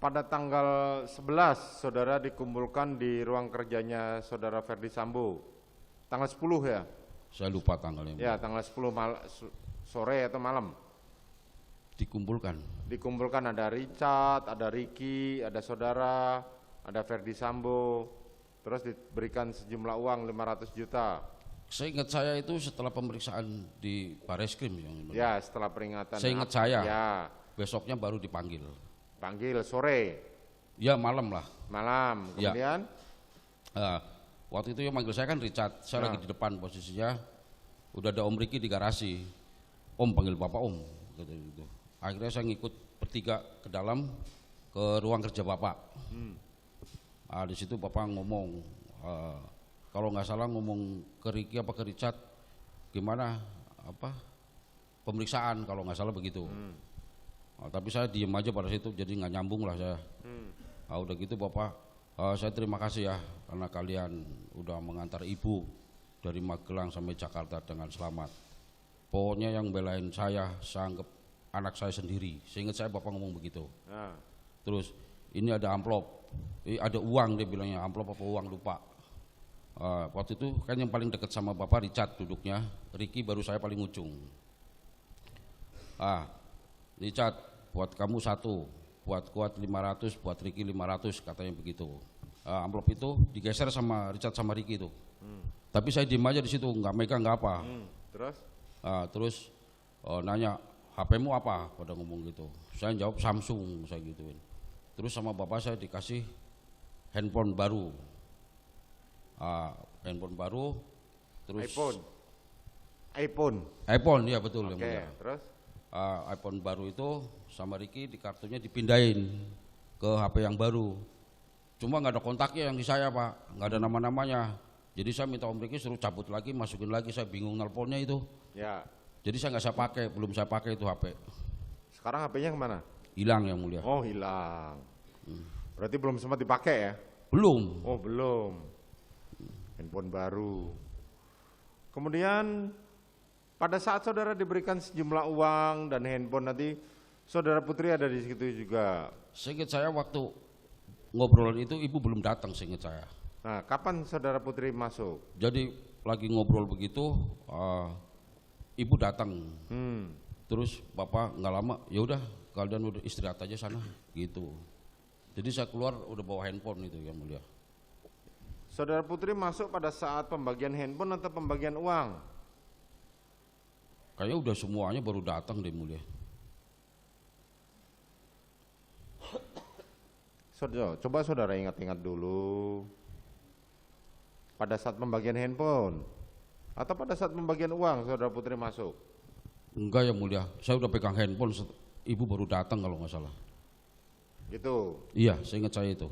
pada tanggal 11 saudara dikumpulkan di ruang kerjanya saudara Ferdi Sambo. Tanggal 10 ya? Saya lupa tanggalnya. Ya, tanggal 10 sore atau malam. Dikumpulkan. Dikumpulkan ada Richard, ada Ricky, ada saudara, ada Ferdi Sambo. Terus diberikan sejumlah uang 500 juta. Seingat saya itu setelah pemeriksaan di Bareskrim yang ya, setelah peringatan. Seingat saya. Ya. Besoknya baru dipanggil. Panggil sore. Ya malam lah. Malam. Kemudian? Ya. Waktu itu yang manggil saya kan Richard. Saya lagi di depan posisinya. Udah ada Om Ricky di garasi. Om, panggil Bapak Om. Gitu. Akhirnya saya ngikut bertiga ke dalam ke ruang kerja Bapak. Di situ Bapak ngomong. Kalau nggak salah ngomong ke Ricky apa ke Richard, gimana pemeriksaan kalau nggak salah begitu. Tapi saya diem aja pada situ, jadi nggak nyambung lah saya. Udah gitu Bapak, saya terima kasih ya karena kalian udah mengantar ibu dari Magelang sampai Jakarta dengan selamat. Pokoknya yang belain saya anggap anak saya sendiri. Seingat saya Bapak ngomong begitu. Terus ini ada amplop, ada uang dia bilangnya, amplop apa uang lupa. Waktu itu kan yang paling dekat sama Bapak Richard duduknya, Ricky baru saya paling ujung. Richard, buat kamu 1, buat Kuat 500, buat Ricky 500 katanya begitu. Amplop itu digeser sama Richard sama Ricky itu. Tapi saya diem aja di situ, nggak megang nggak apa. Terus nanya HP-mu apa? Pada ngomong gitu. Saya jawab Samsung, saya gituin. Terus sama bapak saya dikasih handphone baru. Handphone baru, terus iPhone ya betul. Terus iPhone baru itu sama Ricky di kartunya dipindahin ke HP yang baru. Cuma nggak ada kontaknya yang di saya Pak, nggak ada nama-namanya. Jadi saya minta Om Ricky suruh cabut lagi, masukin lagi, saya bingung nelponnya itu. Ya. Jadi saya nggak saya pakai, belum saya pakai itu HP. Sekarang HP-nya kemana? Hilang yang mulia. Oh hilang. Berarti belum sempat dipakai ya? Belum. Oh belum. Handphone baru. Kemudian pada saat saudara diberikan sejumlah uang dan handphone nanti, saudara Putri ada di situ juga. Seingat saya waktu ngobrolan itu ibu belum datang seingat saya. Nah, kapan saudara Putri masuk? Jadi lagi ngobrol begitu, ibu datang. Terus bapak nggak lama, ya udah kalian udah istirahat aja sana, gitu. Jadi saya keluar udah bawa handphone itu yang mulia. Saudara Putri masuk pada saat pembagian handphone atau pembagian uang? Kayaknya udah semuanya baru datang deh mulia. Coba saudara ingat-ingat dulu. Pada saat pembagian handphone atau pada saat pembagian uang saudara Putri masuk? Enggak ya mulia, saya udah pegang handphone, ibu baru datang kalau nggak salah. Gitu? Iya, saya ingat saya itu.